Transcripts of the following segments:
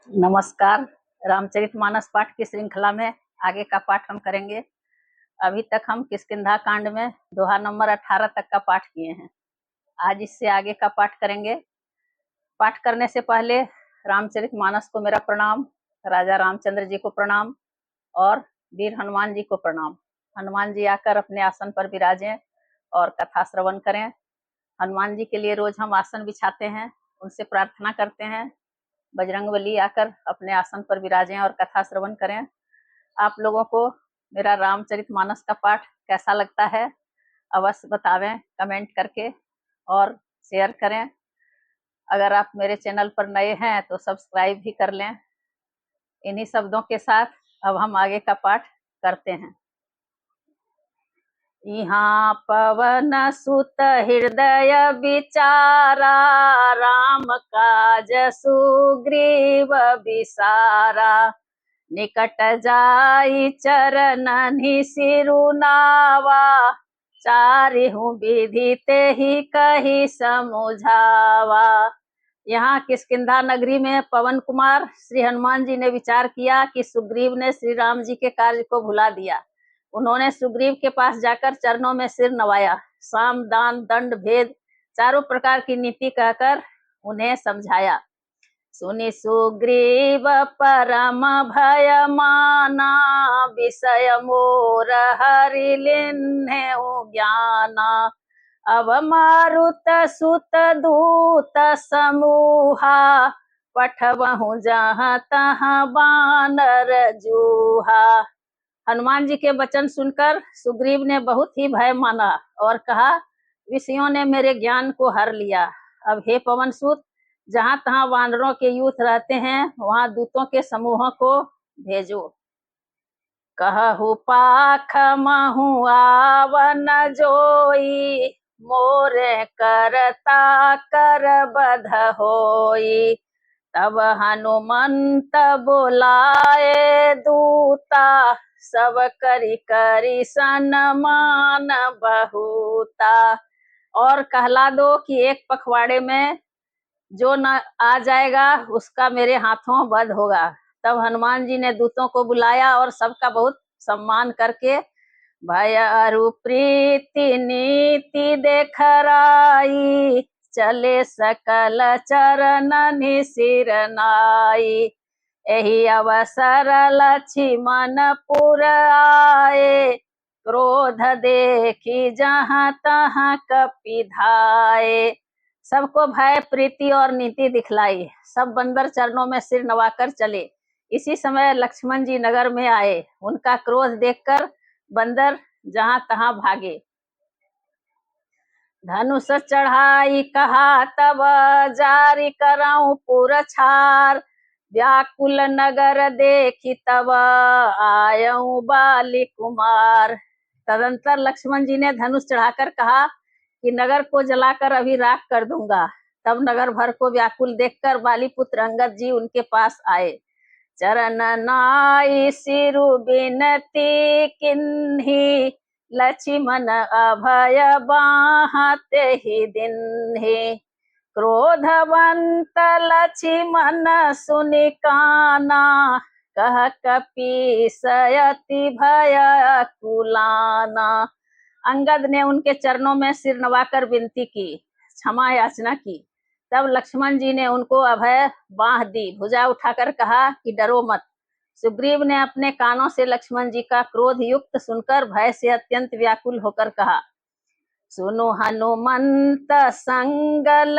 नमस्कार। रामचरितमानस पाठ की श्रृंखला में आगे का पाठ हम करेंगे। अभी तक हम किष्किंधा कांड में दोहा नंबर 18 तक का पाठ किए हैं। आज इससे आगे का पाठ करेंगे। पाठ करने से पहले रामचरितमानस को मेरा प्रणाम, राजा रामचंद्र जी को प्रणाम और वीर हनुमान जी को प्रणाम। हनुमान जी आकर अपने आसन पर विराजें और कथा श्रवण करें। हनुमान जी के लिए रोज हम आसन बिछाते हैं, उनसे प्रार्थना करते हैं बजरंगबली आकर अपने आसन पर विराजें और कथा श्रवण करें। आप लोगों को मेरा रामचरितमानस का पाठ कैसा लगता है अवश्य बतावें कमेंट करके और शेयर करें। अगर आप मेरे चैनल पर नए हैं तो सब्सक्राइब भी कर लें। इन्हीं शब्दों के साथ अब हम आगे का पाठ करते हैं। यहाँ पवन सुत हृदय विचारा, राम काज सुग्रीव विसारा। निकट जाई चरणनि सिरुनावा, चारिहु विधि तेहि कहि समुझावा। यहाँ किष्किंधा नगरी में पवन कुमार श्री हनुमान जी ने विचार किया कि सुग्रीव ने श्री राम जी के कार्य को भुला दिया। उन्होंने सुग्रीव के पास जाकर चरणों में सिर नवाया, साम दान दंड भेद चारों प्रकार की नीति कहकर उन्हें समझाया। सुनि सुग्रीव परम भय माना, विषय मोर हरि लिन्हु ज्ञाना। अब मारुत सुत दूत समूहा, पठबहु जहाँ तहाँ बानर जूहा। हनुमान जी के वचन सुनकर सुग्रीव ने बहुत ही भय माना और कहा, विषयों ने मेरे ज्ञान को हर लिया। अब हे पवन सूत, जहाँ तहाँ वानरों के यूथ रहते हैं वहां दूतों के समूहों को भेजो। कहु पाख महु आवन जोई, मोरे करता कर बध होई। तब हनुमंत बुलाए दूता, सब करी करी सन्मान बहुता। और कहला दो कि एक पखवाड़े में जो न आ जाएगा उसका मेरे हाथों वध होगा। तब हनुमान जी ने दूतों को बुलाया और सबका बहुत सम्मान करके भय अरु प्रीति नीति देखराई, चले सकल चरणनि सिर नाई। एहि अवसर लक्ष्मण पुर आए, क्रोध देखी जहाँ तहाँ कपि धाये। सबको भय प्रीति और नीति दिखलाई, सब बंदर चरणों में सिर नवाकर चले। इसी समय लक्ष्मण जी नगर में आए, उनका क्रोध देखकर बंदर जहां तहां भागे। धनुष चढ़ाई कहा तब जारी करऊं पुर छार, व्याकुल नगर देखी तब आयऊं बाली कुमार। तदंतर लक्ष्मण जी ने धनुष चढ़ाकर कहा कि नगर को जलाकर अभी राख कर दूंगा। तब नगर भर को व्याकुल देखकर बाली पुत्र अंगद जी उनके पास आए। चरण नाई सिरु बिनती किन्ही, लक्ष्मण अभय बाहते ही दिन्ही। क्रोधवंत लक्ष्मण सुनि काना, कह कपीसयति भय कुलाना। अंगद ने उनके चरणों में सिर नवाकर विनती की, क्षमा याचना की। तब लक्ष्मण जी ने उनको अभय बांह दी, भुजा उठाकर कहा कि डरो मत। सुग्रीव ने अपने कानों से लक्ष्मण जी का क्रोध युक्त सुनकर भय से अत्यंत व्याकुल होकर कहा, सुनो हनुमंत संगल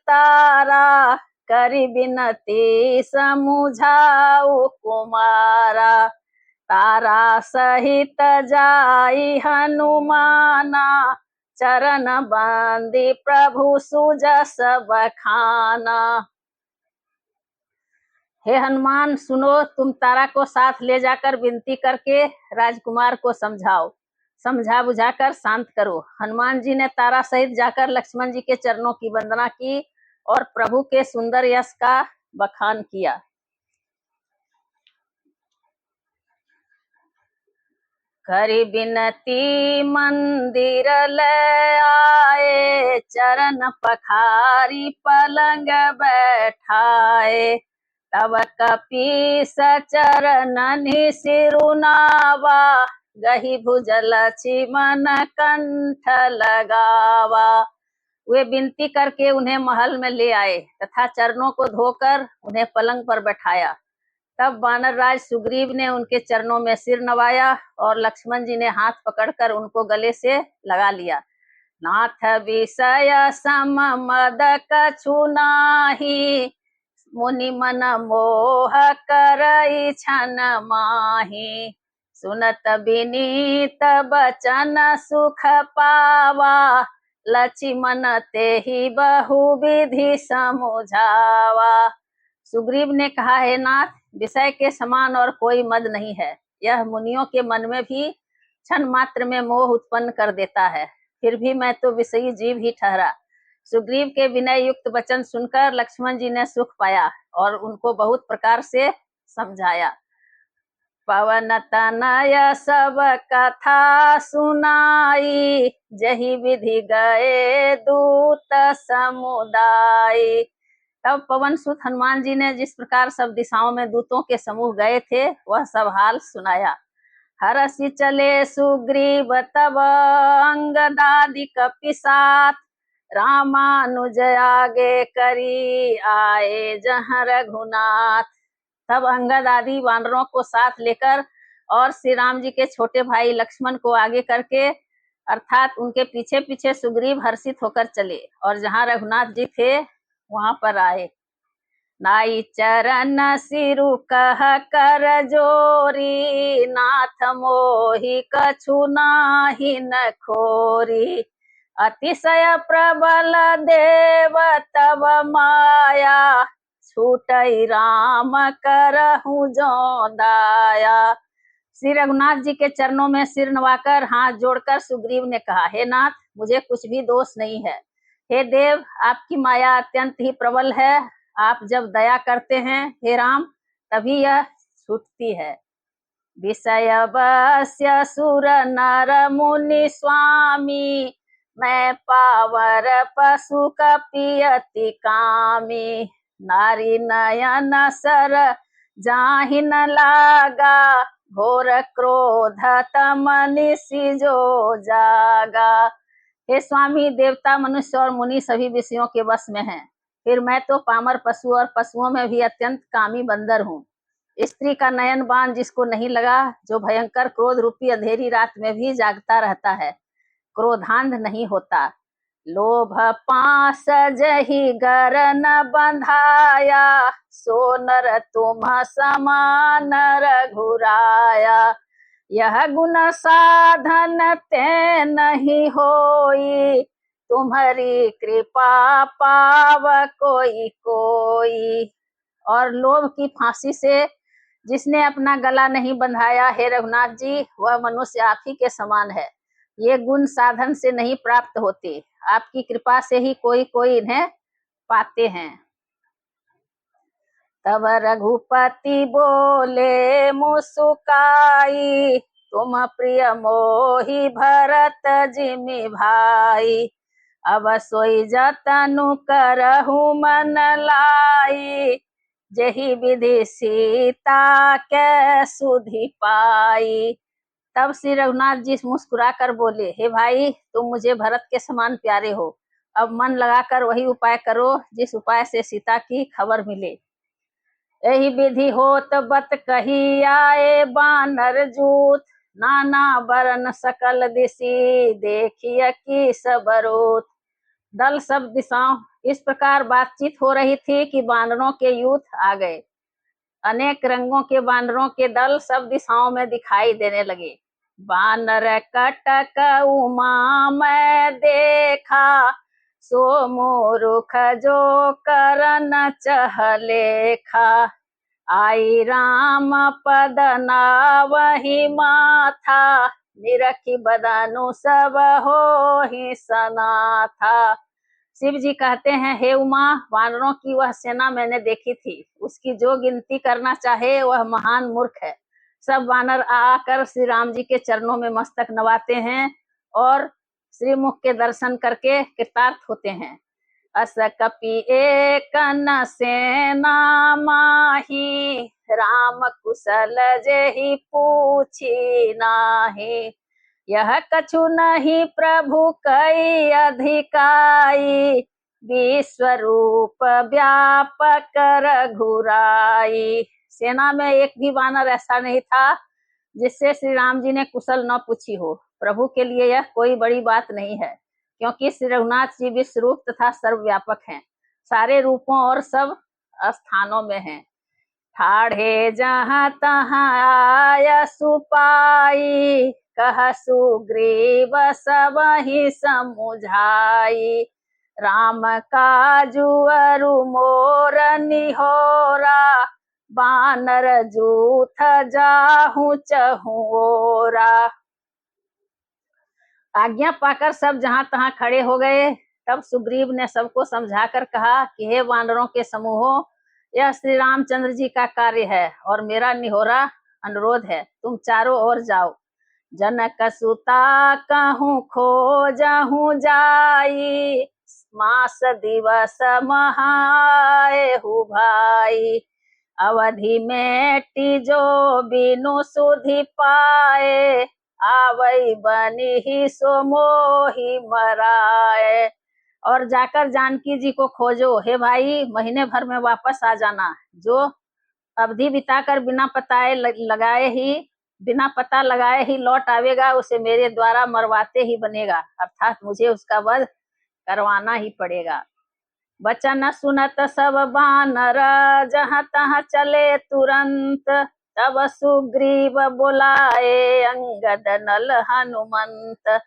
तारा, करि बिनती समुझाऊ कुमारा। तारा सहित जाई हनुमाना, चरण बंदी प्रभु सुजस बखाना। हे हनुमान सुनो, तुम तारा को साथ ले जाकर विनती करके राजकुमार को समझाओ, समझा बुझाकर शांत करो। हनुमान जी ने तारा सहित जाकर लक्ष्मण जी के चरणों की वंदना की और प्रभु के सुंदर यश का बखान किया। करि बिनती मंदिर ले आए, चरण पखारी पलंग बैठाए। तव कपीस चरणनि सिरुनावा, गही भुजल चिमन कंठ लगावा। वे विनती करके उन्हें महल में ले आए तथा चरणों को धोकर उन्हें पलंग पर बैठाया। तब वानर राज सुग्रीव ने उनके चरणों में सिर नवाया और लक्ष्मण जी ने हाथ पकड़कर उनको गले से लगा लिया। नाथ विषय सम मद कछु नाही, मुनि मन मोह करई छन माही। सुनत विनीत बचन सुख पावा, लक्ष्मण तेहि बहु विधि समुझावा। सुग्रीव ने कहा, हे नाथ, विषय के समान और कोई मद नहीं है। यह मुनियों के मन में भी क्षण मात्र में मोह उत्पन्न कर देता है। फिर भी मैं तो विषयी जीव ही ठहरा। सुग्रीव के विनय युक्त वचन सुनकर लक्ष्मण जी ने सुख पाया और उनको बहुत प्रकार से समझाया। पवन तनय सब कथा सुनाई, जही विधि गए दूत समुदाय। तब पवन सुत हनुमान जी ने जिस प्रकार सब दिशाओं में दूतों के समूह गए थे वह सब हाल सुनाया। हरसि चले सुग्रीव तब अंगदादि कपिसात, रामानुज आगे करी आए जहाँ रघुनाथ। तब अंगद आदि वानरों को साथ लेकर और श्री राम जी के छोटे भाई लक्ष्मण को आगे करके अर्थात उनके पीछे पीछे सुग्रीव हर्षित होकर चले और जहाँ रघुनाथ जी थे वहां पर आए। नाई चरण सिरु कह कर जोरी, नाथ मोहि कछु नाही न खोरी। अतिशय प्रबल देव तब माया, छूटई राम करहु जो दाया। श्री रघुनाथ जी के चरणों में सिर नवाकर हाथ जोड़कर सुग्रीव ने कहा, हे नाथ, मुझे कुछ भी दोष नहीं है। हे देव, आपकी माया अत्यंत ही प्रबल है। आप जब दया करते हैं हे राम तभी यह छूटती है। विषय बस्य सुर नर मुनि स्वामी, मैं पावर पशु कपियति कामी। नारी नयन सर जाहि न लागा, घोर क्रोध तम निसि जो जागा। हे स्वामी, देवता मनुष्य और मुनि सभी विषयों के वश में हैं, फिर मैं तो पामर पशु और पशुओं में भी अत्यंत कामी बंदर हूँ। स्त्री का नयन बाण जिसको नहीं लगा, जो भयंकर क्रोध रूपी अंधेरी रात में भी जागता रहता है, क्रोधांध नहीं होता। लोभ पास जही गर न बंधाया, सो नर तुम समान रघुराया। यह गुण साधन ते नहीं होई, तुम्हारी कृपा पाव कोई कोई। और लोभ की फांसी से जिसने अपना गला नहीं बंधाया, हे रघुनाथ जी, वह मनुष्य आप ही के समान है। ये गुण साधन से नहीं प्राप्त होते, आपकी कृपा से ही कोई कोई इन्हें पाते हैं। तब रघुपति बोले मुस्काई, तुम प्रिय मोहि भरत जिमि भाई। अब सोई जतनु करहु मन लाई, जही विधि सीता के सुधि पाई। तब श्री रघुनाथ जी मुस्कुरा कर बोले, हे भाई, तुम मुझे भरत के समान प्यारे हो। अब मन लगाकर वही उपाय करो जिस उपाय से सीता की खबर मिले। यही विधि होत बत कही आए बानर जूत, नाना बरन सकल दिशि देखिए की सबरोत। दल सब दिशाओं इस प्रकार बातचीत हो रही थी कि बानरों के यूथ आ गए। अनेक रंगों के बानरों के दल सब दिशाओं में दिखाई देने लगे। बानर कटक उमा मैं देखा, सो मूर्ख जो करन चहलेखा। आई राम पद नावहि माथा, निरखी बदनु सब होहि सनाथा। शिव जी कहते हैं, हे उमा, वानरों की वह सेना मैंने देखी थी, उसकी जो गिनती करना चाहे वह महान मूर्ख है। सब वानर आकर श्री राम जी के चरणों में मस्तक नवाते हैं और श्रीमुख के दर्शन करके कृतार्थ होते हैं। अस कपि एक न सेना माही, राम कुशल जेहि पूछी नाही। यह कछु नहीं प्रभु कई अधिकाई, विश्वरूप व्यापक रघुराई। सेना में एक भी वानर ऐसा नहीं था जिससे श्री राम जी ने कुशल न पूछी हो। प्रभु के लिए यह कोई बड़ी बात नहीं है, क्योंकि श्री रघुनाथ जी विश्व रूप तथा सर्वव्यापक हैं, सारे रूपों और सब स्थानों में हैं। ठाढ़े जहाँ तहाँ आय सुपाई, कह सुग्रीव सबहि समुझाई। राम काजु अरु मोर निहोरा, बानर जूथ जाहू चहुओरा। आज्ञा पाकर सब जहां तहां खड़े हो गए। तब सुग्रीव ने सबको समझाकर कहा कि हे वानरों के समूहों, यह श्री रामचंद्र जी का कार्य है और मेरा निहोरा अनुरोध है, तुम चारों ओर जाओ। जनक सुता कहूँ खोजहूँ जाई, मास दिवस महाए हु भाई। अवधि में टिजो बिनु सुधि पाए, आवई बनी ही सो मोहि मराए। और जाकर जानकी जी को खोजो, हे भाई महीने भर में वापस आ जाना। जो अवधि बिताकर बिना पता लगाए ही लौट आवेगा, उसे मेरे द्वारा मरवाते ही बनेगा, अर्थात मुझे उसका वध करवाना ही पड़ेगा। वचन सुनत सब बानर जहाँ तहाँ चले तुरंत, तब सुग्रीव बुलाए अंगद नल हनुमंत।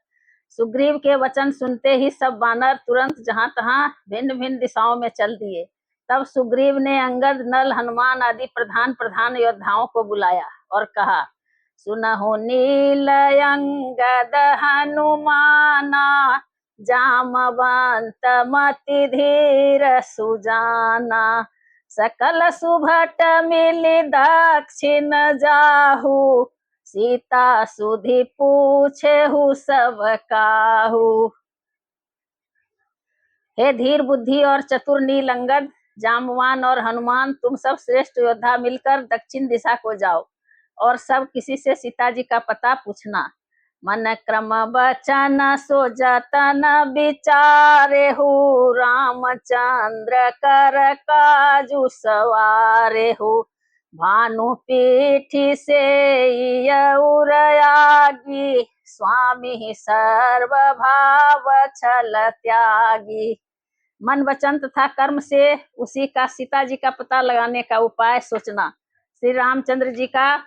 सुग्रीव के वचन सुनते ही सब बानर तुरंत जहाँ तहाँ भिन्न भिन्न दिशाओं में चल दिए। तब सुग्रीव ने अंगद, नल, हनुमान आदि प्रधान प्रधान योद्धाओं को बुलाया और कहा, सुनहु नील अंगद हनुमाना, जामवंत मति धीर सुजाना। सकल सुभट मिली दक्षिण जाहू, सीता सुधि पूछेहु सब काहू। हे धीर बुद्धि और चतुर नील अंगद, जामवान और हनुमान, तुम सब श्रेष्ठ योद्धा मिलकर दक्षिण दिशा को जाओ और सब किसी से सीता जी का पता पूछना। मन क्रम बचन सो जतन विचारे हु, रामचंद्र कर काजु सवारे हु। भानु पीठी से उरयागी, स्वामी सर्व भाव छल त्यागी। मन वचन तथा कर्म से उसी का सीता जी का पता लगाने का उपाय सोचना। श्री रामचंद्र जी का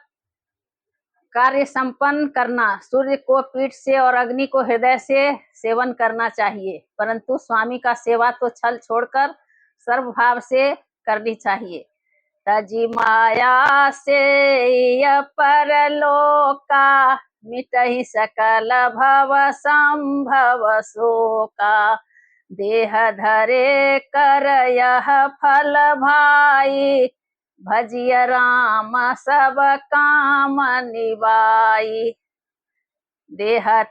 कार्य संपन्न करना। सूर्य को पीठ से और अग्नि को हृदय से सेवन करना चाहिए, परंतु स्वामी का सेवा तो छल छोड़कर सर्वभाव से करनी चाहिए। तजी माया से परलोका, मिटहि सकल भव संभव शोका। देह धरे कर यह फल भाई, भजिय राम सब काम निवाई। देह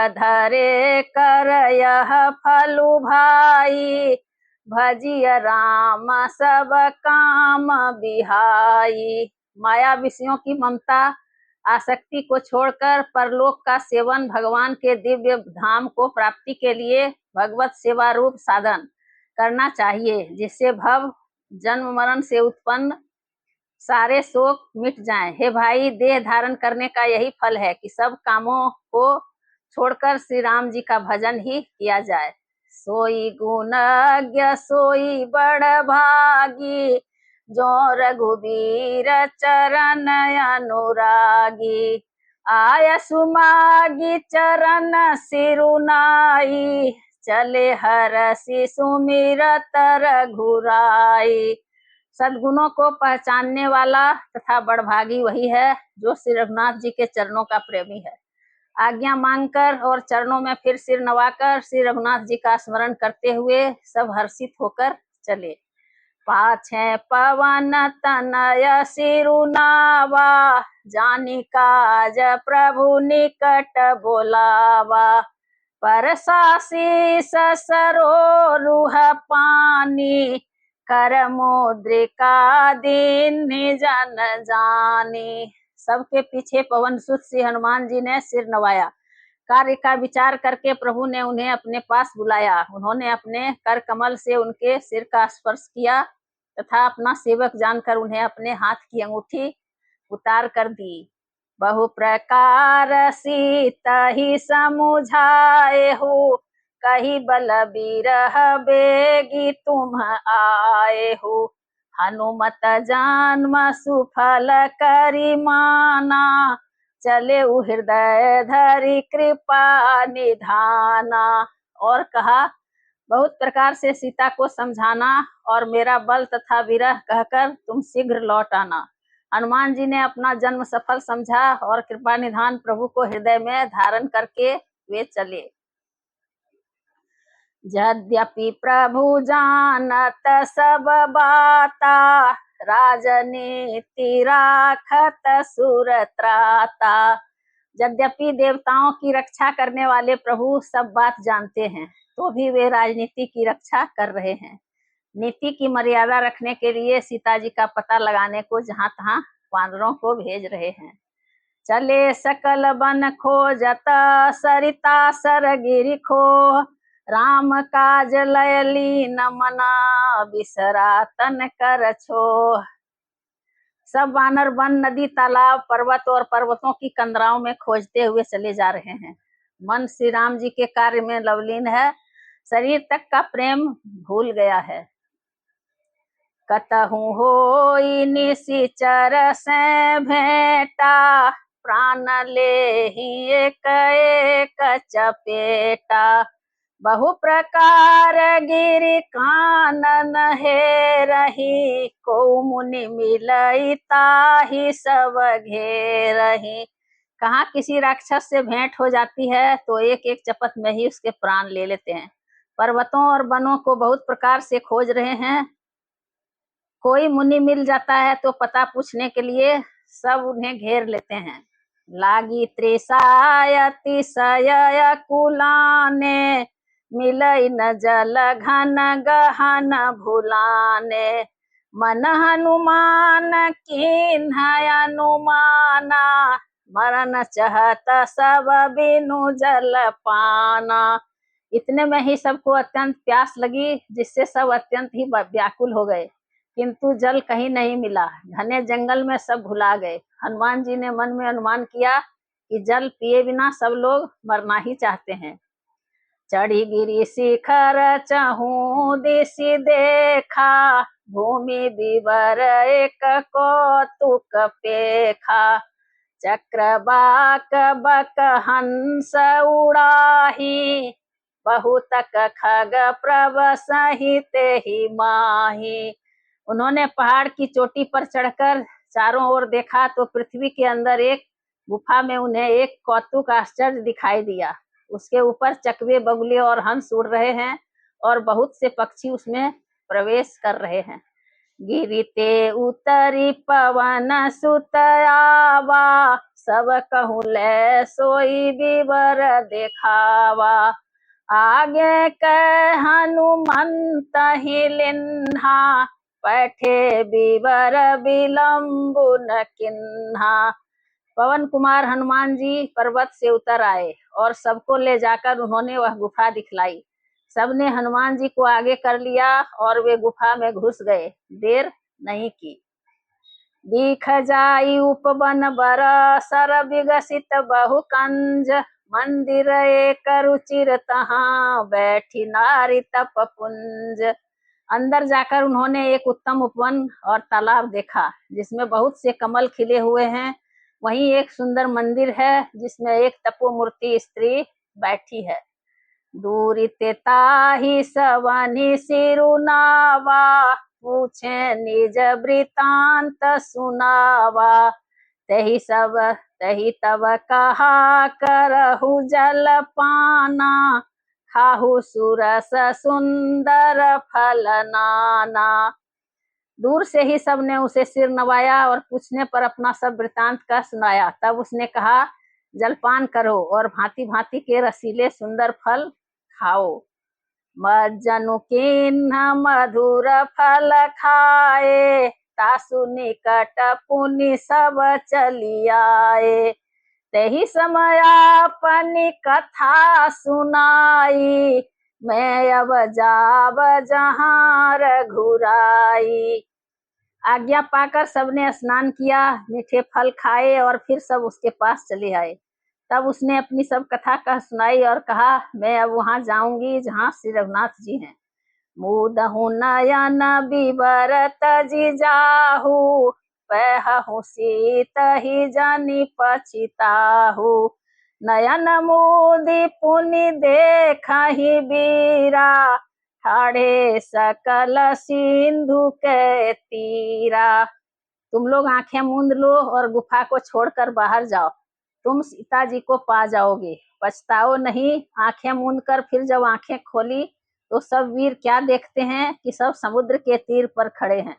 धरे कर यह फलु भाई, भजिय राम सब काम बिहाई। माया विषयों की ममता आसक्ति को छोड़कर परलोक का सेवन भगवान के दिव्य धाम को प्राप्ति के लिए भगवत सेवा रूप साधन करना चाहिए, जिससे भव जन्म मरण से उत्पन्न सारे शोक मिट जाएं। हे भाई, देह धारण करने का यही फल है कि सब कामों को छोड़कर श्री राम जी का भजन ही किया जाए। सोई गुणज्ञ सोई बड़ भागी, जो रघुबीर चरण अनुरागी। आय सुमागी चरण सिरुनाई, चले हरसि सुमिरत रघुराई। सद्गुणों को पहचानने वाला तथा बड़भागी वही है जो श्री रघुनाथ जी के चरणों का प्रेमी है। आज्ञा मांगकर और चरणों में फिर सिर नवाकर श्री रघुनाथ जी का स्मरण करते हुए सब हर्षित होकर चले। पाछे पवन तनय सिरुनावा, जानी काज प्रभु निकट बोलावा। परसासी सरोरुह पानी, कर मुद्रिका दीन्हि जन जानी। सबके पीछे पवन सुत श्री हनुमान जी ने सिर नवाया। कार्य का विचार करके प्रभु ने उन्हें अपने पास बुलाया। उन्होंने अपने कर कमल से उनके सिर का स्पर्श किया तथा अपना सेवक जानकर उन्हें अपने हाथ की अंगूठी उतार कर दी। बहु प्रकार सीता ही समुझाए हो, कही बल बीरह बेगी तुम आए हो। हनुमत जन्म सुफल करी माना, चले हृदय धरि कृपा निधाना। और कहा, बहुत प्रकार से सीता को समझाना और मेरा बल तथा विरह कहकर तुम शीघ्र लौट आना। हनुमान जी ने अपना जन्म सफल समझा और कृपा निधान प्रभु को हृदय में धारण करके वे चले। यद्यपि प्रभु जानत सब बाता, राजनीति राखत सुर त्राता। यद्यपि देवताओं की रक्षा करने वाले प्रभु सब बात जानते हैं, तो भी वे राजनीति की रक्षा कर रहे हैं। नीति की मर्यादा रखने के लिए सीता जी का पता लगाने को जहां तहां वानरों को भेज रहे हैं। चले सकल बन खोजत, सरिता सर गिरि खो, राम काज लय लीन मना, बिसरा तन कर छो। सब वानर वन, नदी, तालाब, पर्वत और पर्वतों की कंदराओं में खोजते हुए चले जा रहे हैं। मन श्री राम जी के कार्य में लवलीन है, शरीर तक का प्रेम भूल गया है। कतहु होई निशिचर से भेंटा, प्राण लेहि एक एक चपेटा। बहु प्रकार गिरि कानन हेरहि, को मुनि मिलई ताहि सब घेरहि। कहाँ किसी राक्षस से भेंट हो जाती है तो एक एक चपत में ही उसके प्राण ले लेते हैं। पर्वतों और वनों को बहुत प्रकार से खोज रहे हैं, कोई मुनि मिल जाता है तो पता पूछने के लिए सब उन्हें घेर लेते हैं। लागी तृषाय अतिशय कुलाने, मिलई न जल घन गहन भुलाने। मन हनुमान कीन्ह अनुमाना, मरन चहत सब बिनु जल पाना। इतने में ही सबको अत्यंत प्यास लगी, जिससे सब अत्यंत ही व्याकुल हो गए, किंतु जल कहीं नहीं मिला। घने जंगल में सब भुला गए। हनुमान जी ने मन में अनुमान किया कि जल पिए बिना सब लोग मरना ही चाहते हैं। चढ़ी गिरी शिखर चहु दिशि देखा, भूमि विवर एक कौतुक पेखा। चक्रवाक बक हंस उड़ाही, बहुतक खग प्रभ सहित ही माही। उन्होंने पहाड़ की चोटी पर चढ़कर चारों ओर देखा तो पृथ्वी के अंदर एक गुफा में उन्हें एक कौतुक आश्चर्य दिखाई दिया। उसके ऊपर चकवे, बगुले और हंस उड़ रहे हैं और बहुत से पक्षी उसमें प्रवेश कर रहे हैं। गिरिते उतरी पवन सुत आवा, सब कहूँ ले सोई विवर देखावा। आगे कह हनुमंत ही लिन्हा, बैठे विवर विलंबु न किन्हा। पवन कुमार हनुमान जी पर्वत से उतर आए और सबको ले जाकर उन्होंने वह गुफा दिखलाई। सबने हनुमान जी को आगे कर लिया और वे गुफा में घुस गए, देर नहीं की। दीख जाई उपवन बर, सर विगसित बहु कंज। मंदिर एक रुचिर तहाँ, बैठी नारी तप पुंज। अंदर जाकर उन्होंने एक उत्तम उपवन और तालाब देखा, जिसमें बहुत से कमल खिले हुए हैं। वहीं एक सुंदर मंदिर है, जिसमें एक तपोमूर्ति स्त्री बैठी है। दूरी ते ताहि सवनि सिरुनावा, पूछे निज वृतांत सुनावा। तही तब कहा करहु जल पाना, खाहु सुरस सुंदर फल नाना। दूर से ही सबने उसे सिर नवाया और पूछने पर अपना सब वृतांत का सुनाया। तब उसने कहा जलपान करो और भांति भांति के रसीले सुंदर फल खाओ। मज्जनु किन्ह मधुर फल खाए, तासु निकट पुनि सब चली आए। तेहि समय अपनी कथा सुनाई, मैं अब जाब जहाँ रघुराई। आज्ञा पाकर सबने स्नान किया, मीठे फल खाए और फिर सब उसके पास चले आए। तब उसने अपनी सब कथा कह सुनाई और कहा, मैं अब वहां जाऊंगी जहाँ श्री रघुनाथ जी हैं। मुदहु नयन बिबरत जी जाहू, पहु सीत ही जानी पछिताहू। नयन मुदि पुनि देखहि बीरा, ठाढ़े सकल सिंधु के तीरा। तुम लोग आंखें मूंद लो और गुफा को छोड़कर बाहर जाओ, तुम सीता जी को पा जाओगे, पछताओ नहीं। आंखें मूंद कर फिर जब आंखें खोली तो सब वीर क्या देखते हैं कि सब समुद्र के तीर पर खड़े हैं।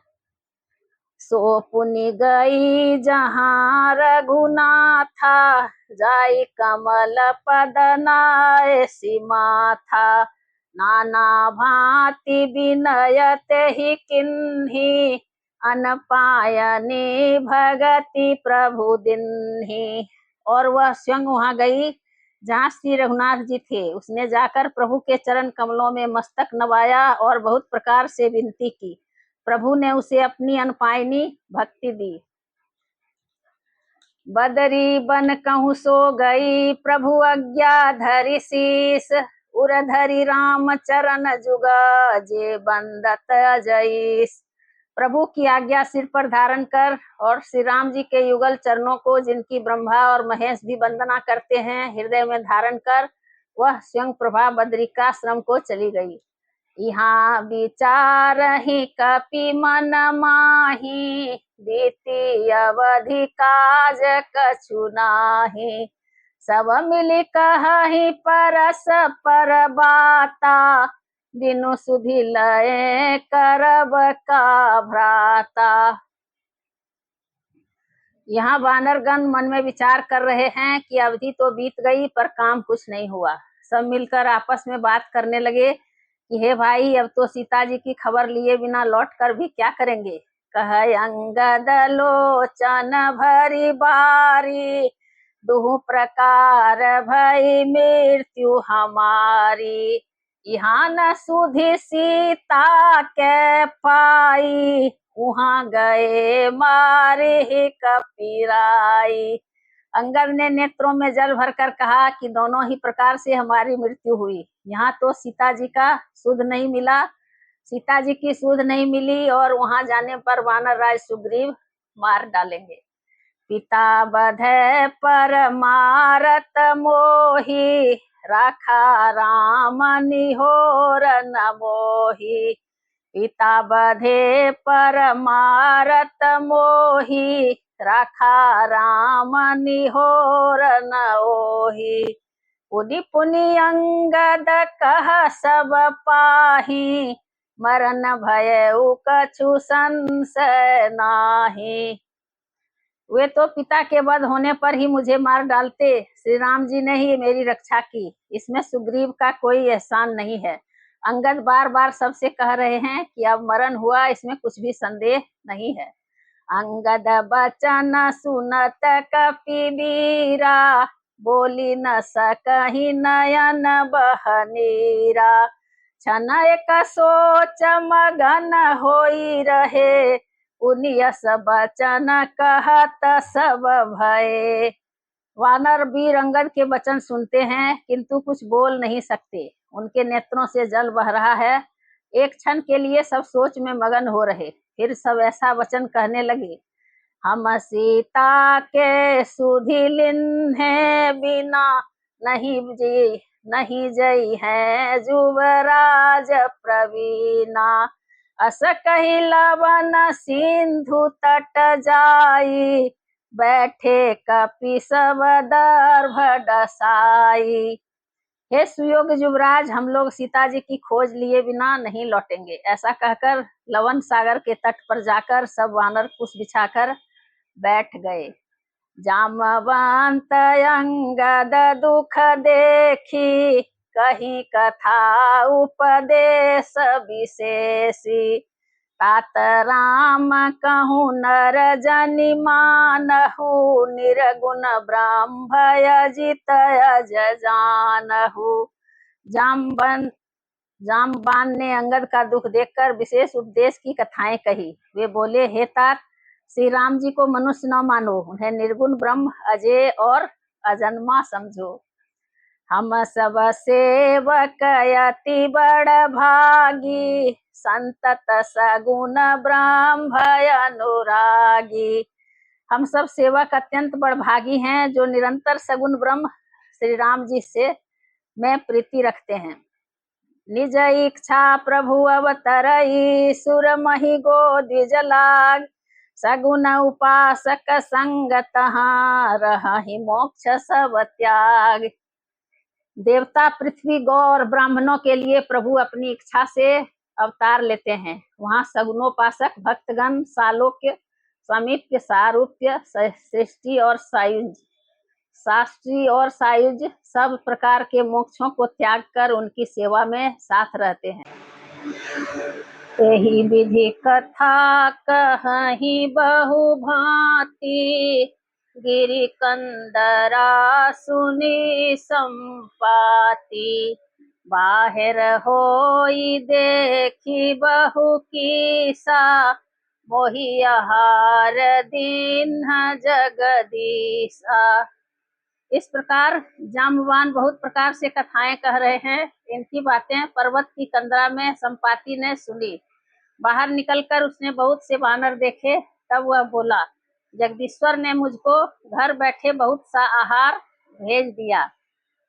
सो पुनि गई जहाँ रघुनाथा, जाई कमल पद नाय सीमा था। नाना भांति विनयत ही किन्ही, अनपायनी भगति प्रभु दिन्ही। और वह स्वयं वहां गई जहाँ श्री रघुनाथ जी थे। उसने जाकर प्रभु के चरण कमलों में मस्तक नवाया और बहुत प्रकार से विनती की। प्रभु ने उसे अपनी अनपायनी भक्ति दी। बदरी बन कहूँ सो गई, प्रभु आज्ञा धरि शीस। उर धरि राम चरण जुगा, जे बंदत अजईस। प्रभु की आज्ञा सिर पर धारण कर और श्री राम जी के युगल चरणों को, जिनकी ब्रह्मा और महेश भी वंदना करते हैं, हृदय में धारण कर वह स्वयं प्रभा बद्रिकाश्रम को चली गई। यहाँ विचार ही कपि मन माही, बीती अवधि काज कछु नाही। सब मिली कहि परस पर बाता, बिनु सुधि लय करब का भ्राता। यहाँ वानरगण मन में विचार कर रहे हैं कि अवधि तो बीत गई पर काम कुछ नहीं हुआ। सब मिलकर आपस में बात करने लगे कि हे भाई, अब तो सीता जी की खबर लिए बिना लौट कर भी क्या करेंगे। कह अंगद लोचन भरी बारी, दुहु प्रकार भई मृत्यु हमारी। यहाँ न सुधि सीता के पाई, वहां गए मारे ही कपिराई। अंगद ने नेत्रों में जल भरकर कहा कि दोनों ही प्रकार से हमारी मृत्यु हुई। यहाँ तो सीता जी का सुध नहीं मिला, सीता जी की सुध नहीं मिली और वहां जाने पर वानर राज सुग्रीव मार डालेंगे। पिता बधे पर मारत मोही, राखा राम निहोर न मोही। पिता बधे पर मारत मोही, राखा राम निहोर न ओही। पुनि पुनि अंगद कह सब पाही, मरण भयउ कछु संशय नाही। वे तो पिता के वध होने पर ही मुझे मार डालते, श्री राम जी ने ही मेरी रक्षा की, इसमें सुग्रीव का कोई एहसान नहीं है। अंगद बार बार सबसे कह रहे हैं कि अब मरण हुआ, इसमें कुछ भी संदेह नहीं है। अंगद बचन सुनत कपि बीरा, बोली न सकहि नयन बहनीरा। क्षण एक सोच मगन होई रहे, पुनियस बचन कहत सब भये। वानर वीर अंगद के वचन सुनते हैं किंतु कुछ बोल नहीं सकते, उनके नेत्रों से जल बह रहा है। एक क्षण के लिए सब सोच में मगन हो रहे, फिर सब ऐसा वचन कहने लगे। हम सीता के सुधि लिन्हे बिना, नहीं जई है जुवराज प्रवीणा। अस कहि लवन सिंधु तट जाई, बैठे कपि सब दर्भ डसाई। हे सुयोग युवराज, हम लोग सीता जी की खोज लिए बिना नहीं लौटेंगे। ऐसा कहकर लवन सागर के तट पर जाकर सब वानर कुश बिछाकर बैठ गए। जामवंत अंगद दुख देखी, कहीं कथा उपदेश विशेषी। तात राम कहूँ नर जनि मानहु, निर्गुण ब्रह्म भय जित अज जानहु। जामवान ने अंगद का दुख देखकर विशेष उपदेश की कथाएं कही। वे बोले, हे तात, श्री राम जी को मनुष्य न मानो, उन्हें निर्गुण ब्रह्म अजय और अजन्मा समझो। हम सब सेवक अति बड़ भागी, संतत सगुण ब्रह्म भय अनुरागी। हम सब सेवक अत्यंत बड़भागी हैं, जो निरंतर सगुण ब्रह्म श्री राम जी से में प्रीति रखते हैं। निज इच्छा प्रभु अवतरई, सुर मही गो द्विज लाग। सगुण उपासक संगत रहि मोक्ष सब त्याग। देवता, पृथ्वी, गौ और ब्राह्मणों के लिए प्रभु अपनी इच्छा से अवतार लेते हैं। वहाँ सगुणोपासक भक्तगण सालोक्य, सामीप्य, सारूप्य, सृष्टि और सायुज, शास्त्री और सायुज सब प्रकार के मोक्षों को त्याग कर उनकी सेवा में साथ रहते हैं। यही विधि कथा कहीं बहु भांति, गिरि कंदरा सुनी संपाति। बाहिर होई देखी बहु कीसा, मोहि आहार दीन्ह जगदीसा। इस प्रकार जाम्बवान बहुत प्रकार से कथाएं कह रहे हैं। इनकी बातें पर्वत की कंदरा में संपाति ने सुनी। बाहर निकलकर उसने बहुत से वानर देखे। तब वह बोला, जगदीश्वर ने मुझको घर बैठे बहुत सा आहार भेज दिया।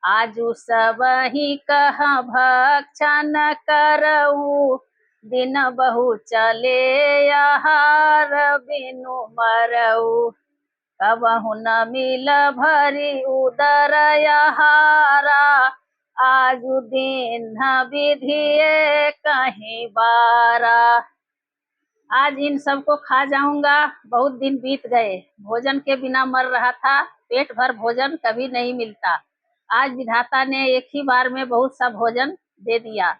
आजू सब ही कह भक्षण करऊं, दिन बहु चले आहार बिनु मरऊ। कबहु न मिल भरी उदर आहारा, आजु दिन विधिये कहीं बारा। आज इन सबको खा जाऊंगा, बहुत दिन बीत गए, भोजन के बिना मर रहा था, पेट भर भोजन कभी नहीं मिलता। आज विधाता ने एक ही बार में बहुत सा भोजन दे दिया।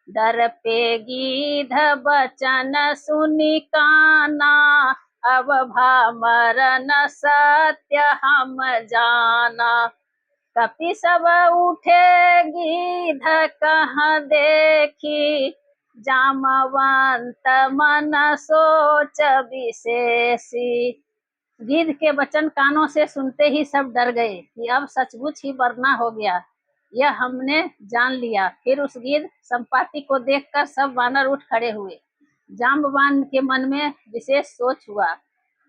डर पे गीध बचन सुनी काना, अब भा मरन सत्य हम जाना। कपि सब उठे गीध कहाँ देखी, जामवंत मन सोच विशेषी। गिद्ध के वचन कानों से सुनते ही सब डर गए कि अब सचमुच ही मरना हो गया, यह हमने जान लिया। फिर उस गिद्ध संपाति को देखकर सब वानर उठ खड़े हुए। जाम्बवान के मन में विशेष सोच हुआ।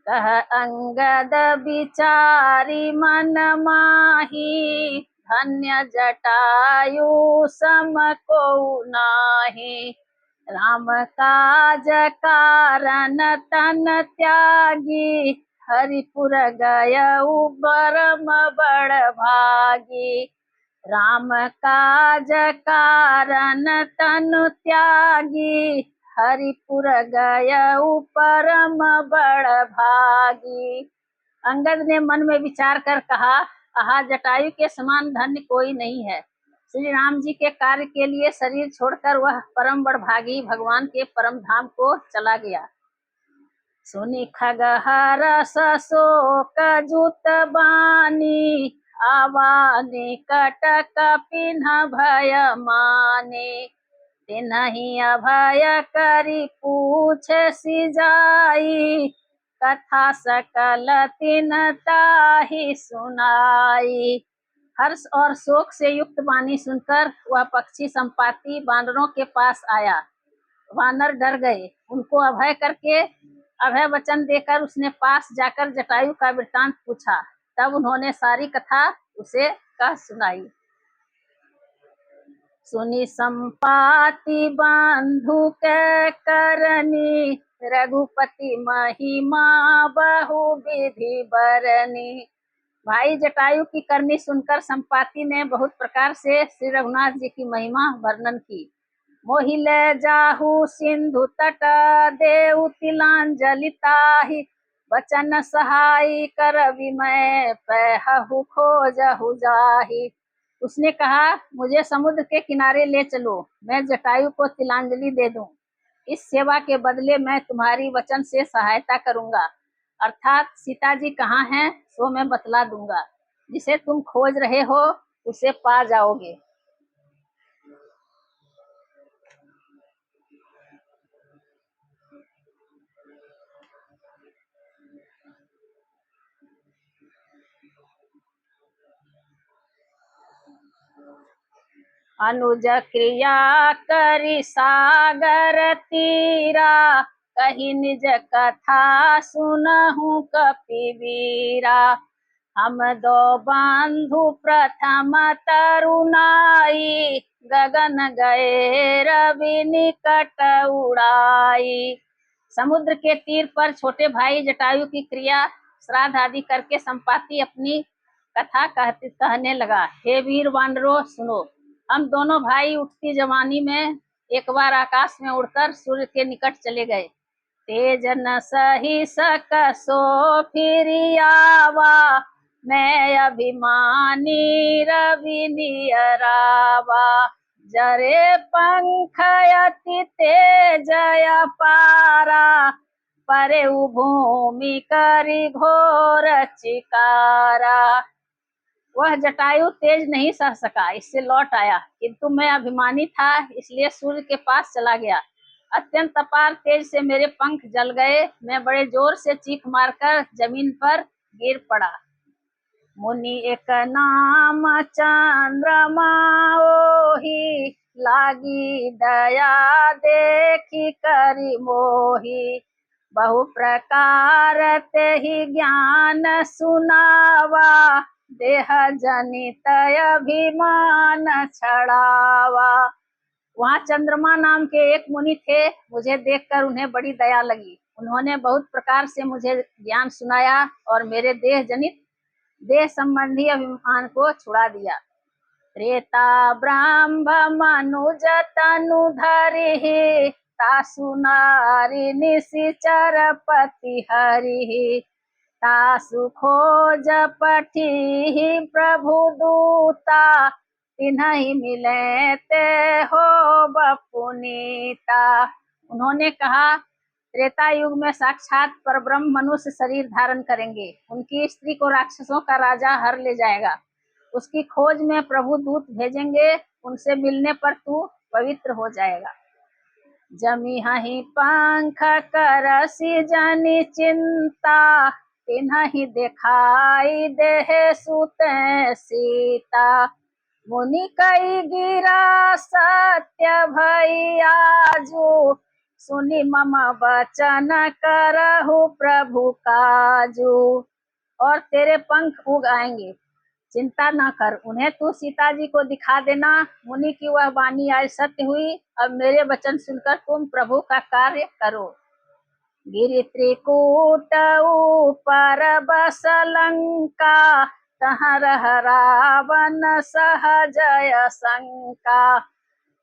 कह अंगद विचारी मन माही, धन्य जटायु सम को नाही। राम काज कारण तन त्यागी, हरिपुर गयउ बरम बड़ भागी। राम काज कारण तन त्यागी, हरिपुर गयउ परम बड़ भागी। अंगद ने मन में विचार कर कहा, आहा, जटायु के समान धन्य कोई नहीं है। श्री राम जी के कार्य के लिए शरीर छोड़कर वह परम बड़ भागी भगवान के परम धाम को चला गया। सुनी खगहर शोक जुत बानी, आवा निकट कपिन्ह भय माने। तिन्हि अभय करि पूछ सिजाई, कथा सकल तिन ताहि सुनाई। हर्ष और शोक से युक्त वाणी सुनकर वह पक्षी संपाति वानरों के पास आया। वानर डर गए। उनको अभय करके अभय वचन देकर उसने पास जाकर जटायु का वृत्तांत पूछा। तब उन्होंने सारी कथा उसे कह सुनाई। सुनी संपाति बंधु के करनी, रघुपति महिमा बहु विधि बरनी। भाई जटायु की करनी सुनकर संपाति ने बहुत प्रकार से श्री रघुनाथ जी की महिमा वर्णन की। मोहि ले जाहु सिंधु तट, देउ तिलांजलि ताहि। वचन सहाय कर विमय पहु खोजहु जाहि। उसने कहा, मुझे समुद्र के किनारे ले चलो, मैं जटायु को तिलांजलि दे दूं। इस सेवा के बदले मैं तुम्हारी वचन से सहायता करूंगा, अर्थात सीता जी कहाँ हैं सो मैं बतला दूंगा। जिसे तुम खोज रहे हो उसे पा जाओगे। अनुज क्रिया करि सागर तीरा, कही निज कथा सुनहु कपिवीरा। हम दो बंधु प्रथम तरुणाई, गगन गए रवि निकट उड़ाई। समुद्र के तीर पर छोटे भाई जटायु की क्रिया श्राद्ध आदि करके संपाति अपनी कथा कहने लगा। हे वीर वानरों, सुनो, हम दोनों भाई उठती जवानी में एक बार आकाश में उड़कर सूर्य के निकट चले गए। तेज न सही सकसो फिर आवा, मैं अभिमानी रवि नियरावा। जरे पंख अति तेज अपारा, परे भूमि करि घोर चिकारा। वह जटायु तेज नहीं सह सका, इससे लौट आया, किंतु मैं अभिमानी था इसलिए सूर्य के पास चला गया। अत्यंत अपार तेज से मेरे पंख जल गए, मैं बड़े जोर से चीख मारकर जमीन पर गिर पड़ा। मुनि एक नाम चंद्रमा ओहि, लागी दया देखी करि मोहि। बहु प्रकार ते ही ज्ञान सुनावा, देह जनित अभिमान छड़ावा। वहाँ चंद्रमा नाम के एक मुनि थे, मुझे देखकर उन्हें बड़ी दया लगी। उन्होंने बहुत प्रकार से मुझे ज्ञान सुनाया और मेरे देह संबंधी अभिमान को छुड़ा दिया। त्रेता ब्रह्म मनुज तनु धरि, तासु नारी निशिचर पति हरि। तासु खोज पठी प्रभु दूता, तिन्हि मिले ते हो बपुनीता। उन्होंने कहा, त्रेता युग में साक्षात परब्रह्म मनुष्य शरीर धारण करेंगे। उनकी स्त्री को राक्षसों का राजा हर ले जाएगा। उसकी खोज में प्रभु दूत भेजेंगे, उनसे मिलने पर तू पवित्र हो जाएगा। जमी हही पंख करसी जनि चिंता, तिन्हि दिखाई देह सुते सीता। मुनि कई गिरा सत्य भई आजू, सुनि मम वचन करहु प्रभु काजू। और तेरे पंख उग आएंगे, चिंता न कर, उन्हें तू सीता जी को दिखा देना। मुनि की वह वाणी आज सत्य हुई। अब मेरे वचन सुनकर तुम प्रभु का कार्य करो। गिरि त्रिकूट ऊपर बस लंका, तहाँ रह रावण सहजय शंका।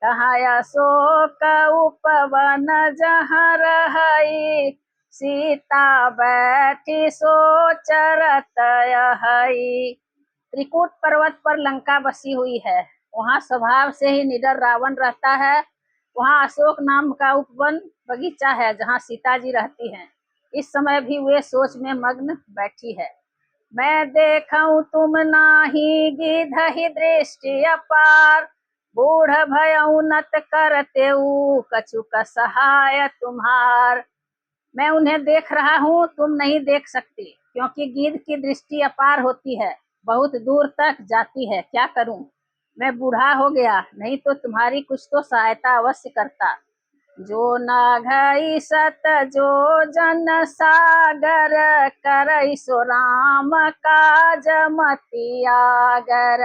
तहाँ अशोक उपवन जहाँ रहई, सीता बैठी सोचरत हई। त्रिकूट पर्वत पर लंका बसी हुई है, वहाँ स्वभाव से ही निडर रावण रहता है। वहाँ अशोक नाम का उपवन बगीचा है जहाँ सीता जी रहती हैं। इस समय भी वे सोच में मग्न बैठी है। मैं देखूं तुम नाही गिधहि दृष्टि अपार, बूढ़ भयउ नत करते कछुक सहाय तुम्हार। मैं उन्हें देख रहा हूँ, तुम नहीं देख सकती, क्योंकि गिद्ध की दृष्टि अपार होती है, बहुत दूर तक जाती है। क्या करूं, मैं बूढ़ा हो गया, नहीं तो तुम्हारी कुछ तो सहायता अवश्य करता। जो नाघई सत जो जन सागर, करई सो राम काज मति आगर।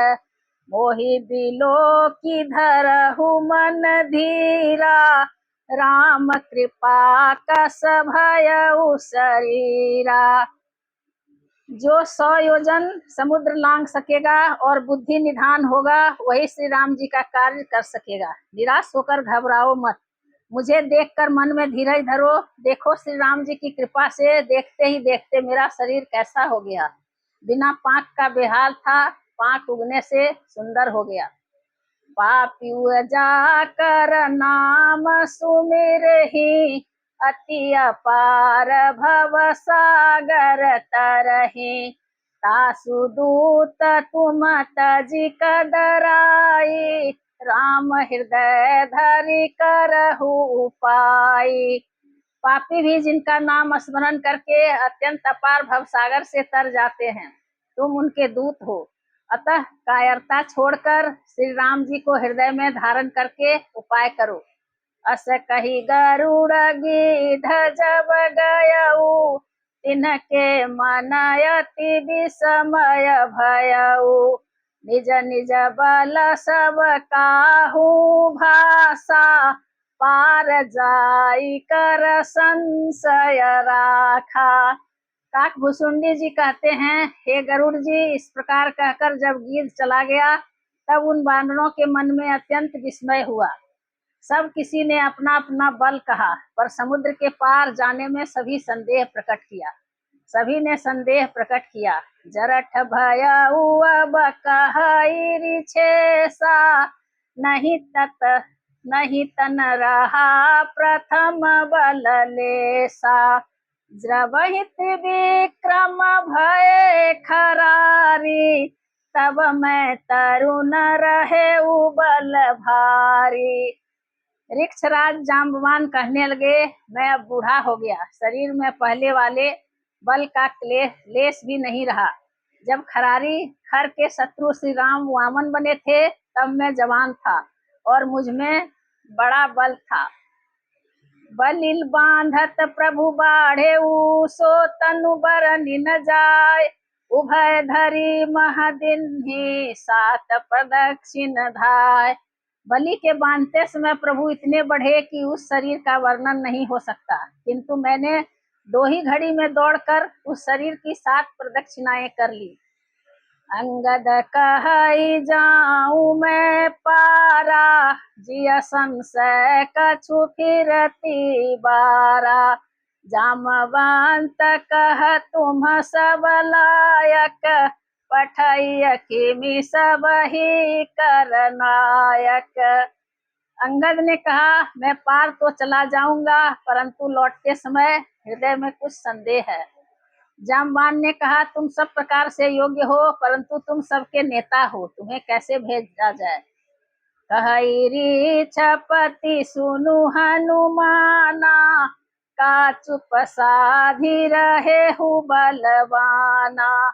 मोहि बिलो की धरहु मन धीरा, राम कृपा कस भयउ शरीरा। जो 100 योजन समुद्र लांघ सकेगा और बुद्धि निधान होगा, वही श्री राम जी का कार्य कर सकेगा। निराश होकर घबराओ मत, मुझे देखकर मन में धीरज धरो। देखो श्री राम जी की कृपा से देखते ही देखते मेरा शरीर कैसा हो गया। बिना पाक का बेहाल था, पाक उगने से सुंदर हो गया। पापी जाकर नाम सुमिर ही, अति अपार भव सागर तरहि। तासु दूत तुम तजि कदराई, राम हृदय धरि करहु उपाय। पापी भी जिनका नाम स्मरण करके अत्यंत अपार भवसागर से तर जाते हैं, तुम उनके दूत हो। अतः कायरता छोड़कर श्री राम जी को हृदय में धारण करके उपाय करो। अस कही गरुड़ गिध जब गयऊ, तिनके मन अति विस्मय भयऊ। निज निज बल सब काहू भाषा, पार जाई कर संशय राखा। काकभूषुंडी जी कहते हैं, हे गरुड़ जी, इस प्रकार कहकर जब गिद्ध चला गया तब उन बानरों के मन में अत्यंत विस्मय हुआ। सब किसी ने अपना अपना बल कहा, पर समुद्र के पार जाने में सभी संदेह प्रकट किया। सभी ने संदेह प्रकट किया। जरठ भयऊ अब कहई रिछेसा, नहीं तन रहा प्रथम बल लेसा। द्रवहि त्रिविक्रम भय खरारी, तब मैं तरुण रहे बल भारी। ऋक्षराज जाम्बवान कहने लगे, मैं अब बूढ़ा हो गया, शरीर में पहले वाले बल का लेस भी नहीं रहा। जब खरारी खर के शत्रु श्री राम वामन बने थे तब मैं जवान था और मुझ में बड़ा बल था। बलिल बांधत प्रभु बाढ़े सो तनु बरनि न जाय, उभय धरी महदिन्हि सात प्रदक्षिण धाय। बलि के बांधते समय प्रभु इतने बढ़े कि उस शरीर का वर्णन नहीं हो सकता, किंतु मैंने 2 ही घड़ी में दौड़कर उस शरीर की 7 प्रदक्षिणाएं कर ली। अंगद कहई जाऊं मैं पारा, जिया संशय कछु फिरती बारा। जामवंत कह तुम सब लायक, पठैय किमि सब ही करनायक। अंगद ने कहा, मैं पार तो चला जाऊंगा, परंतु लौटते समय हृदय में कुछ संदेह है। जामवान ने कहा, तुम सब प्रकार से योग्य हो, परंतु तुम सबके नेता हो, तुम्हें कैसे भेजा जाए। कहई छपति सुनु हनुमाना, का चुप साधी रहे हु बलवाना।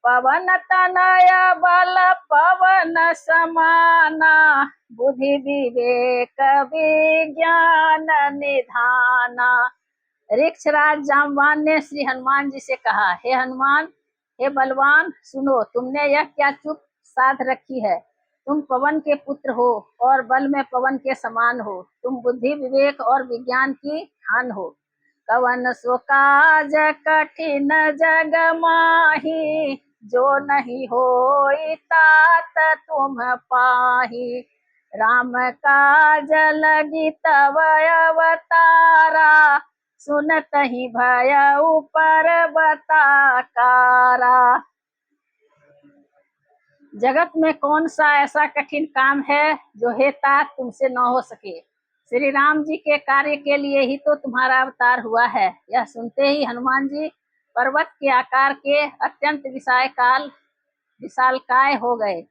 पवन तनय बल पवन समाना, बुद्धि विवेक विज्ञान निधाना। ऋक्षराज जाम्बवान ने श्री हनुमान जी से कहा, हे हनुमान, हे बलवान, सुनो, तुमने यह क्या चुप साध रखी है। तुम पवन के पुत्र हो और बल में पवन के समान हो। तुम बुद्धि विवेक और विज्ञान की खान हो। कवन सो काज कठिन जग माही, जो नहीं होई तात तुम पाही। राम काज लगी तव अवतारा, सुनत ही भयउ पर्वताकारा। जगत में कौन सा ऐसा कठिन काम है जो हे तात तुमसे न हो सके। श्री राम जी के कार्य के लिए ही तो तुम्हारा अवतार हुआ है। यह सुनते ही हनुमान जी पर्वत के आकार के अत्यंत विशालकाय हो गए।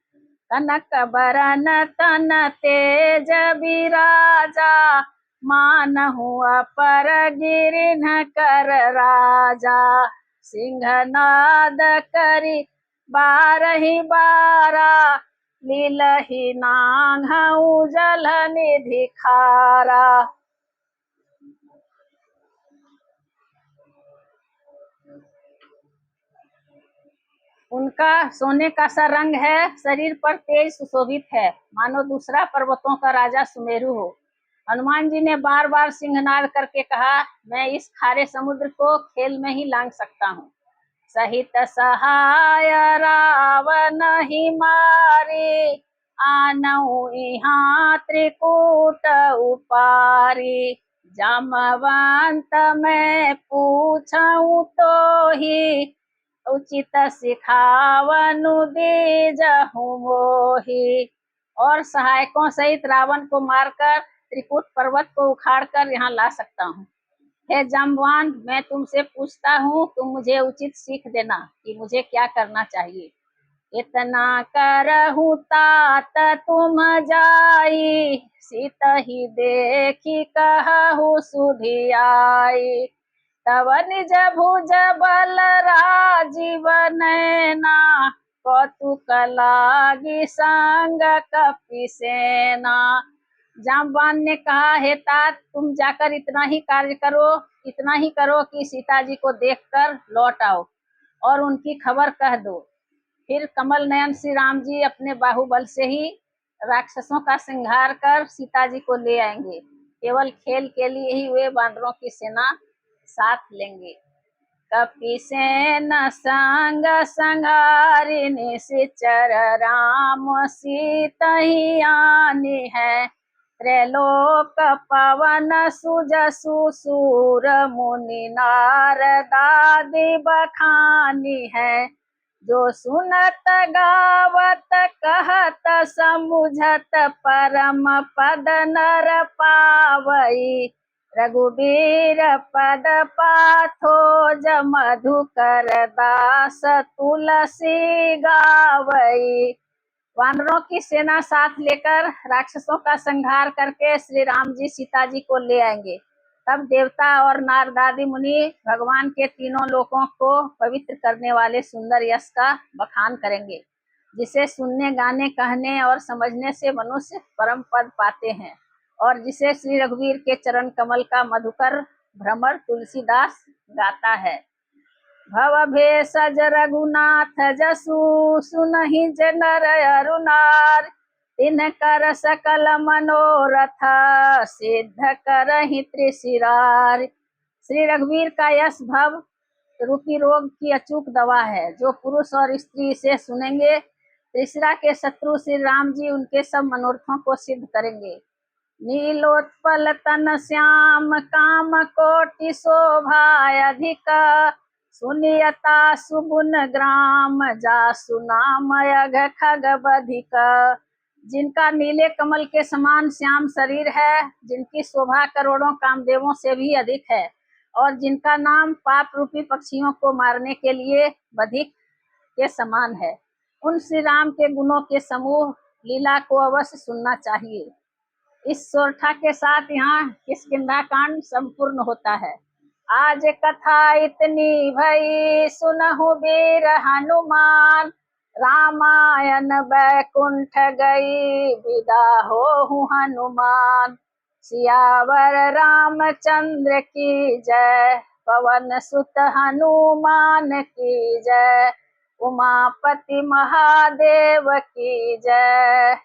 कनक बरन तन तेज बिराजा, मानहु अपर गिरिन कर राजा। सिंहनाद करि बारहि बारा, लीलहि नांगहु जल निधि खारा। उनका सोने का सा रंग है, शरीर पर तेज सुशोभित है, मानो दूसरा पर्वतों का राजा सुमेरु हो। हनुमान जी ने बार बार सिंहनाद करके कहा, मैं इस खारे समुद्र को खेल में ही लांघ सकता हूँ। सहित सहाय रावण ही मारी, आनऊ यहाँ त्रिकूट उपारी। जामवंत मैं पूछऊं तो ही, उचित सिखावनु दीजहु मोहि। और सहायकों सहित रावण को मारकर त्रिकूट पर्वत को उखाड़कर यहाँ ला सकता हूँ। हे जाम्बवान, मैं तुमसे पूछता हूँ, तुम मुझे उचित सीख देना कि मुझे क्या करना चाहिए। इतना करहु तात तुम जाई, सीत ही देखी कहु सुधियाई। तब निज भुज बल राजीव नैना, कौतुक लागी संग कपि सेना। जाम्बवान ने कहा, हे तात, तुम जाकर इतना ही कार्य करो, इतना ही करो कि सीता जी को देखकर लौट आओ और उनकी खबर कह दो। फिर कमल नयन श्री राम जी अपने बाहुबल से ही राक्षसों का संहार कर सीता जी को ले आएंगे। केवल खेल के लिए ही वे बानरों की सेना साथ लेंगे। कपि सेन संग संगारि निशिचर, राम सीतहि आनी है। त्रैलोक पवन सुजसु सूर, मुनि नारदादि बखानी है। जो सुनत गावत कहत समुझत, परम पद नर पावई। रघुबीर पद पाथोज, मधुकर दास तुलसी गावई। वानरों की सेना साथ लेकर राक्षसों का संहार करके श्री राम जी सीता जी को ले आएंगे। तब देवता और नारदादि मुनि भगवान के तीनों लोकों को पवित्र करने वाले सुंदर यश का बखान करेंगे, जिसे सुनने, गाने, कहने और समझने से मनुष्य परम पद पाते हैं, और जिसे श्री रघुवीर के चरण कमल का मधुकर भ्रमर तुलसीदास गाता है। भव भेषज रघुनाथ जसु, सुनहि नर अरु नार। तिनकर सकल मनोरथ, सिद्ध करहि त्रिशिरार। श्री रघुवीर का यश भव रूपी रोग की अचूक दवा है। जो पुरुष और स्त्री इसे सुनेंगे, त्रिशिरा के शत्रु श्री राम जी उनके सब मनोरथों को सिद्ध करेंगे। नीलोत्पल तन श्याम, काम कोटि शोभा अधिक। सुनियता सुगुन ग्राम, जासु नाम यघ खग बधिक। जिनका नीले कमल के समान श्याम शरीर है, जिनकी शोभा करोड़ों कामदेवों से भी अधिक है, और जिनका नाम पाप रूपी पक्षियों को मारने के लिए बधिक के समान है, उन श्री राम के गुणों के समूह लीला को अवश्य सुनना चाहिए। इस सोरठा के साथ यहाँ किष्किंधा कांड संपूर्ण होता है। आज कथा इतनी भई, सुनहु वीर हनुमान। रामायण बैकुंठ गई, विदा होहु हनुमान। सियावर रामचंद्र की जय, पवन सुत हनुमान की जय। उमापति महादेव की जय।